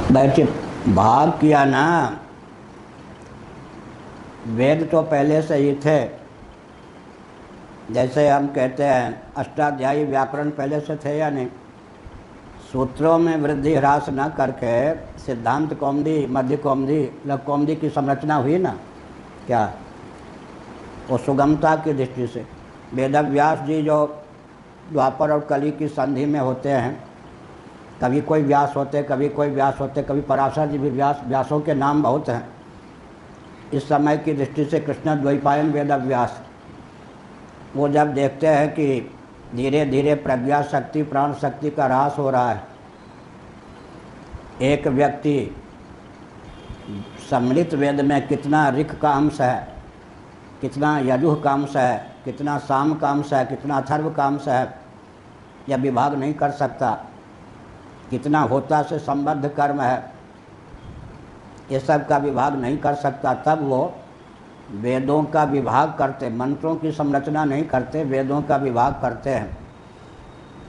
बैठे भाग किया ना। वेद तो पहले से ही थे। जैसे हम कहते हैं अष्टाध्यायी व्याकरण पहले से थे या नहीं। सूत्रों में वृद्धि ह्रास न करके सिद्धांत कौमुदी, मध्य कौमुदी, लघु कौमुदी की संरचना हुई ना। क्या वो सुगमता की दृष्टि से वेदव्यास जी जो द्वापर और कली की संधि में होते हैं, कभी कोई व्यास होते, कभी कोई व्यास होते, कभी पराशर जी भी व्यास। व्यासों के नाम बहुत हैं। इस समय की दृष्टि से कृष्ण द्वैपायन वेदव्यास, वो जब देखते हैं कि धीरे धीरे प्रज्ञा शक्ति, प्राण शक्ति का ह्रास हो रहा है, एक व्यक्ति सम्मिलित वेद में कितना ऋक् का अंश है, कितना यजुः का अंश है, कितना साम का अंश है, कितना अथर्व का अंश है, यह विभाग नहीं कर सकता। कितना होता से संबद्ध कर्म है, ये सब का विभाग नहीं कर सकता। तब वो वेदों का विभाग करते, मंत्रों की संरचना नहीं करते, वेदों का विभाग करते हैं।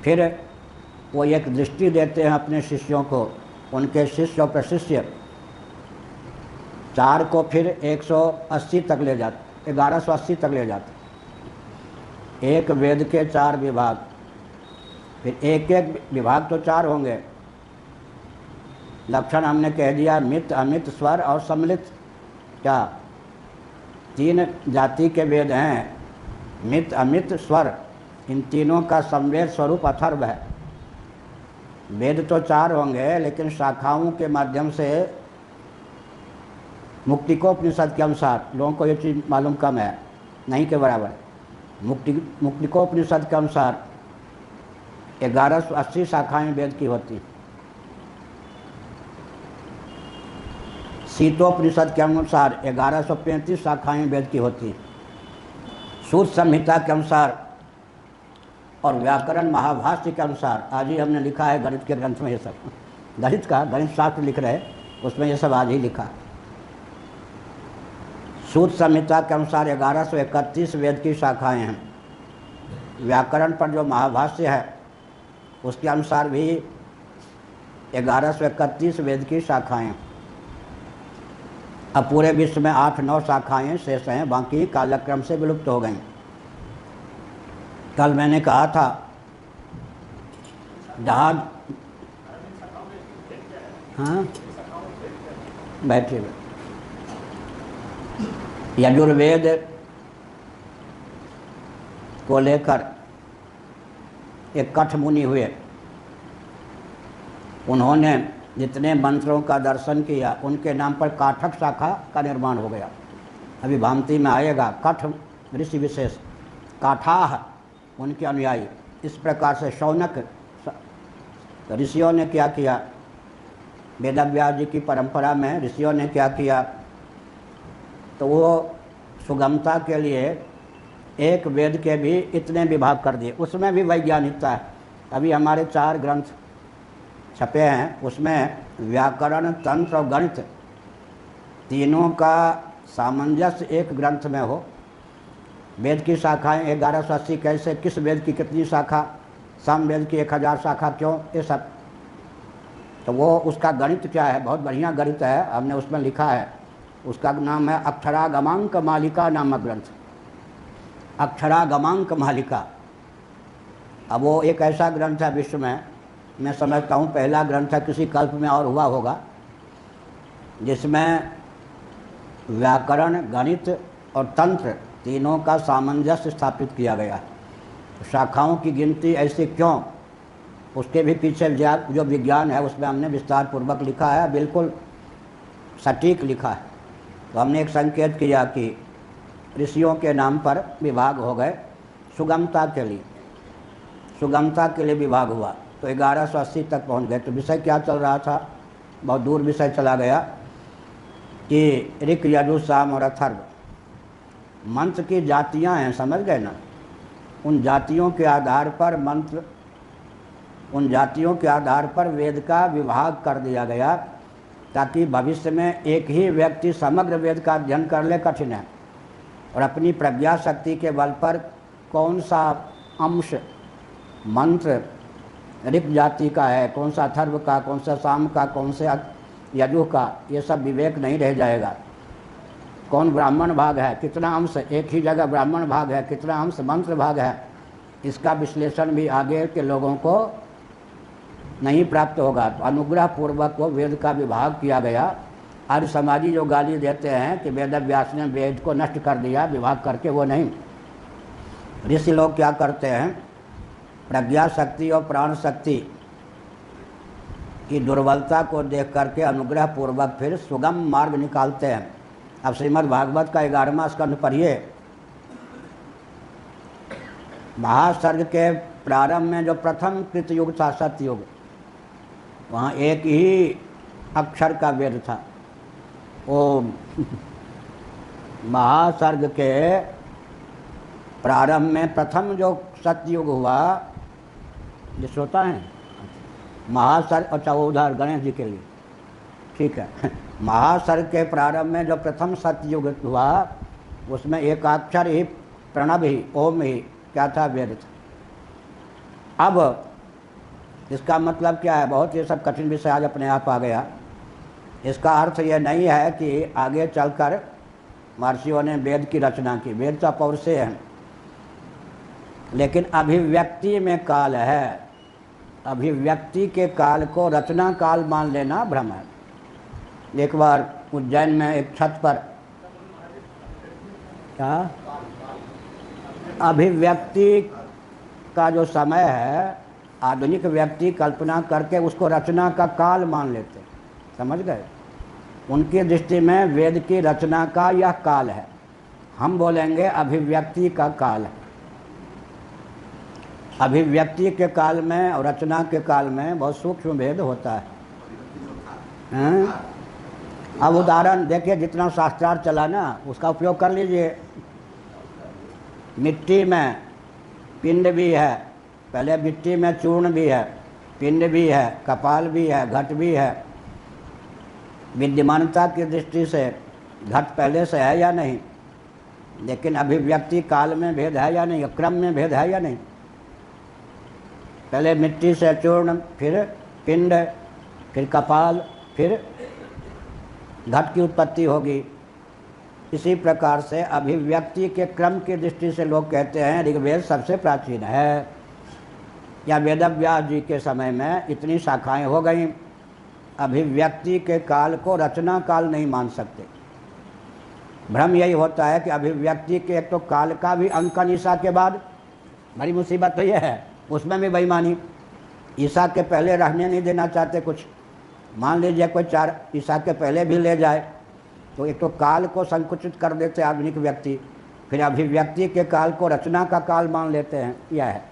फिर वो एक दृष्टि देते हैं अपने शिष्यों को, उनके शिष्य और प्रशिष्य चार को फिर 180 तक ले जाते, 1180 तक ले जाते। एक वेद के चार विभाग, फिर एक एक विभाग तो चार होंगे। लक्षण हमने कह दिया, मित, अमित, स्वर और सम्मिलित। क्या तीन जाति के वेद हैं, मित, अमित, स्वर। इन तीनों का संवेद स्वरूप अथर्व है। वेद तो चार होंगे, लेकिन शाखाओं के माध्यम से मुक्तिकोपनिषद के अनुसार, लोगों को ये चीज़ मालूम कम है, नहीं के बराबर। मुक्तिकोपनिषद के अनुसार 1180 शाखाएं वेद की होती। शीतोपनिषद के अनुसार 1135 शाखाएं वेद की होती। सूत संहिता के अनुसार और व्याकरण महाभाष्य के अनुसार, आज ही हमने लिखा है गणित के ग्रंथ में ये सब, गणित शास्त्र लिख रहे, उसमें ये सब आज ही लिखा। सूत संहिता के अनुसार 1131 वेद की शाखाएं हैं। व्याकरण पर जो महाभाष्य है उसके अनुसार भी 1131 वेद की शाखाएं। अब पूरे विश्व में 8-9 शाखाएं शेष हैं, बाकी कालक्रम से विलुप्त हो गई। कल मैंने कहा था जहाज, हाँ बैठिए, यजुर्वेद को लेकर एक कठ मुनि हुए। उन्होंने जितने मंत्रों का दर्शन किया, उनके नाम पर काठक शाखा का निर्माण हो गया। अभी भामती में आएगा, कठ ऋषि विशेष, काठाह उनके अनुयायी। इस प्रकार से शौनक ऋषियों ने क्या किया, वेदव्यास जी की परंपरा में ऋषियों ने क्या किया, तो वो सुगमता के लिए एक वेद के भी इतने विभाग कर दिए। उसमें भी वैज्ञानिकता है। अभी हमारे 4 ग्रंथ छपे हैं, उसमें व्याकरण, तंत्र और गणित तीनों का सामंजस्य एक ग्रंथ में हो। वेद की शाखाएं 1180 कैसे, किस वेद की कितनी शाखा, सामवेद की 1000 शाखा क्यों, ये सब। तो वो उसका गणित क्या है, बहुत बढ़िया गणित है, हमने उसमें लिखा है। उसका नाम है अक्षरागमांक मालिका नामक ग्रंथ, अक्षरागमांक मालिका। अब वो एक ऐसा ग्रंथ है विश्व में, मैं समझता हूँ पहला ग्रंथ है, किसी कल्प में और हुआ होगा, जिसमें व्याकरण, गणित और तंत्र तीनों का सामंजस्य स्थापित किया गया है। शाखाओं की गिनती ऐसे क्यों, उसके भी पीछे जो विज्ञान है उसमें हमने विस्तार पूर्वक लिखा है, बिल्कुल सटीक लिखा है। तो हमने एक संकेत किया कि ऋषियों के नाम पर विभाग हो गए, सुगमता के लिए, सुगमता के लिए विभाग हुआ। तो 1180 तक पहुंच गए। तो विषय क्या चल रहा था, बहुत दूर विषय चला गया कि ऋक, यजुः, साम और अथर्व मंत्र की जातियां हैं, समझ गए ना। उन जातियों के आधार पर मंत्र, उन जातियों के आधार पर वेद का विभाग कर दिया गया, ताकि भविष्य में एक ही व्यक्ति समग्र वेद का अध्ययन कर ले, कठिन है। और अपनी प्रज्ञा शक्ति के बल पर कौन सा अंश मंत्र ऋक जाति का है, कौन सा अथर्व का, कौन सा साम का, कौन से यजु का, ये सब विवेक नहीं रह जाएगा। कौन ब्राह्मण भाग है, कितना अंश, एक ही जगह ब्राह्मण भाग है, कितना अंश मंत्र भाग है, इसका विश्लेषण भी आगे के लोगों को नहीं प्राप्त होगा। तो अनुग्रह पूर्वक को वेद का विभाग किया गया। आर्य समाजी जो गाली देते हैं कि वेद व्यास ने वेद को नष्ट कर दिया विभाग करके, वो नहीं। ऋषि लोग क्या करते हैं, प्रज्ञा शक्ति और प्राण शक्ति की दुर्बलता को देख करके अनुग्रह पूर्वक फिर सुगम मार्ग निकालते हैं। अब श्रीमद् भागवत का 11वां स्कंध पढ़िए। महासर्ग के प्रारंभ में जो प्रथम कृतयुग था, सतयुग, वहाँ एक ही अक्षर का वेद था, ओम। महासर्ग के प्रारंभ में प्रथम जो सतयुग हुआ, जो श्रोता है महासर्ग, अच्छा वो उधर गणेश जी के लिए, ठीक है। महासर्ग के प्रारंभ में जो प्रथम सतयुग हुआ, उसमें एक अक्षर ही, प्रणव ही, ओम ही क्या था, वेद था। अब इसका मतलब क्या है, बहुत ये सब कठिन विषय आज अपने आप आ गया। इसका अर्थ ये नहीं है कि आगे चलकर महर्षियों ने वेद की रचना की, वेद तो पौरुषेय है, लेकिन अभिव्यक्ति में काल है। अभिव्यक्ति के काल को रचना काल मान लेना भ्रम है। एक बार उज्जैन में एक छत पर क्या अभिव्यक्ति का जो समय है, आधुनिक व्यक्ति कल्पना करके उसको रचना का काल मान लेते, समझ गए। उनकी दृष्टि में वेद की रचना का यह काल है, हम बोलेंगे अभिव्यक्ति का काल है। अभिव्यक्ति के काल में और रचना के काल में बहुत सूक्ष्म भेद होता है। अब उदाहरण देखिए, जितना शास्त्रार्थ चला ना उसका उपयोग कर लीजिए। मिट्टी में पिंड भी है, पहले मिट्टी में चूर्ण भी है, पिंड भी है, कपाल भी है, घट भी है। विद्यमानता की दृष्टि से घट पहले से है या नहीं, लेकिन अभिव्यक्ति काल में भेद है या नहीं, क्रम में भेद है या नहीं। पहले मिट्टी से चूर्ण, फिर पिंड, फिर कपाल, फिर घट की उत्पत्ति होगी। इसी प्रकार से अभिव्यक्ति के क्रम की दृष्टि से लोग कहते हैं ऋग्वेद सबसे प्राचीन है, या वेदव्यास जी के समय में इतनी शाखाएं हो गईं। अभिव्यक्ति के काल को रचना काल नहीं मान सकते। भ्रम यही होता है कि अभिव्यक्ति के एक तो काल का भी अंकन ईसा के बाद, बड़ी मुसीबत तो यह है, उसमें भी बेईमानी। ईसा के पहले रहने नहीं देना चाहते कुछ। मान लीजिए कोई 4 ईसा के पहले भी ले जाए, तो एक तो काल को संकुचित कर देते आधुनिक व्यक्ति, फिर अभिव्यक्ति के काल को रचना का काल मान लेते हैं। यह है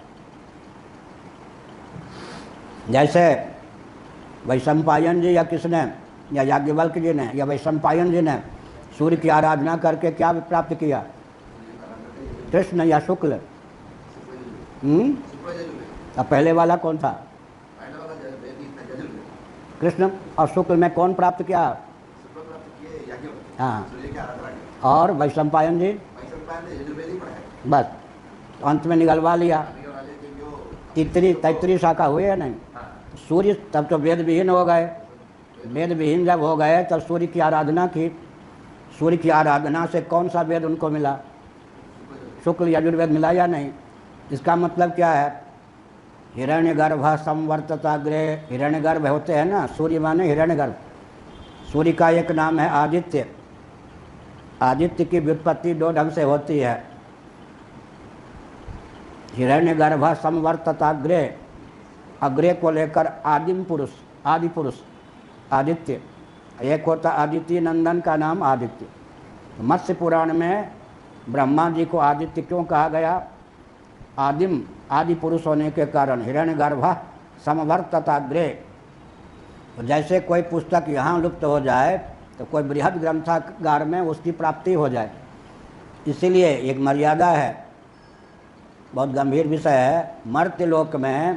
जैसे वैशंपायन जी या किसने, या याज्ञवल्क्य जी ने या वैशंपायन जी ने सूर्य की आराधना करके क्या प्राप्त किया, कृष्ण या शुक्ल। अब पहले वाला कौन था, कृष्ण, और शुक्ल में कौन प्राप्त किया, हाँ, और वैशंपायन जी बस अंत में निगलवा लिया। इतनी 33 शाखा हुए या नहीं। सूर्य तब तो वेद विहीन हो गए, वेद विहीन जब हो गए तब सूर्य की आराधना की। सूर्य की आराधना से कौन सा वेद उनको मिला, शुक्ल यजुर्वेद मिला या नहीं। इसका मतलब क्या है, हिरण्यगर्भ संवर्तताग्रे, हिरण्यगर्भ होते हैं ना, सूर्य माने हिरण्यगर्भ। सूर्य का एक नाम है आदित्य। आदित्य की व्युत्पत्ति 2 ढंग से होती है। हिरण्यगर्भ संवर्तताग्रे, अग्रे को लेकर आदिम पुरुष, आदि पुरुष आदित्य। एक होता आदित्य नंदन का नाम आदित्य। मत्स्य पुराण में ब्रह्मा जी को आदित्य क्यों कहा गया, आदिम आदि पुरुष होने के कारण। हिरण्यगर्भ समवर्तताग्रे, जैसे कोई पुस्तक यहाँ लुप्त हो जाए तो कोई बृहद ग्रंथागार में उसकी प्राप्ति हो जाए। इसीलिए एक मर्यादा है, बहुत गंभीर विषय है। मर्त्यलोक में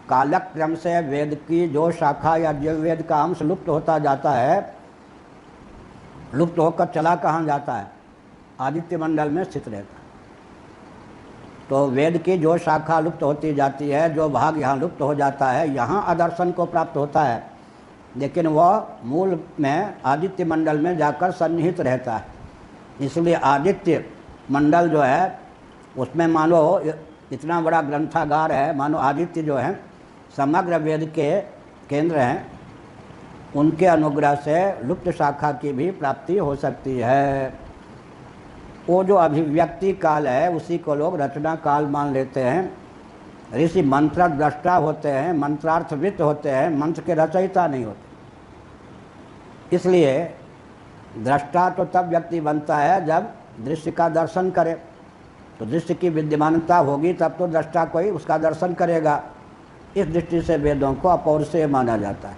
कालक्रम से वेद की जो शाखा या जो वेद का अंश लुप्त होता जाता है, लुप्त होकर चला कहाँ जाता है, आदित्य मंडल में स्थित रहता है। तो वेद की जो शाखा लुप्त होती जाती है, जो भाग यहाँ लुप्त हो जाता है, यहाँ आदर्शन को प्राप्त होता है। लेकिन वह मूल में आदित्य मंडल में जाकर सन्निहित रहता है। इसलिए आदित्य मंडल जो है उसमें मानो इतना बड़ा ग्रंथागार है, मानो आदित्य जो है समग्र वेद के केंद्र हैं, उनके अनुग्रह से लुप्त शाखा की भी प्राप्ति हो सकती है। वो जो अभिव्यक्ति काल है उसी को लोग रचना काल मान लेते हैं। ऋषि मंत्र द्रष्टा होते हैं, मंत्रार्थविद होते हैं, मंत्र के रचयिता नहीं होते। इसलिए दृष्टा तो तब व्यक्ति बनता है जब दृश्य का दर्शन करे, तो दृश्य की विद्यमानता होगी तब तो दृष्टा कोई उसका दर्शन करेगा। इस दृष्टि से वेदों को अपौरुषेय माना जाता है।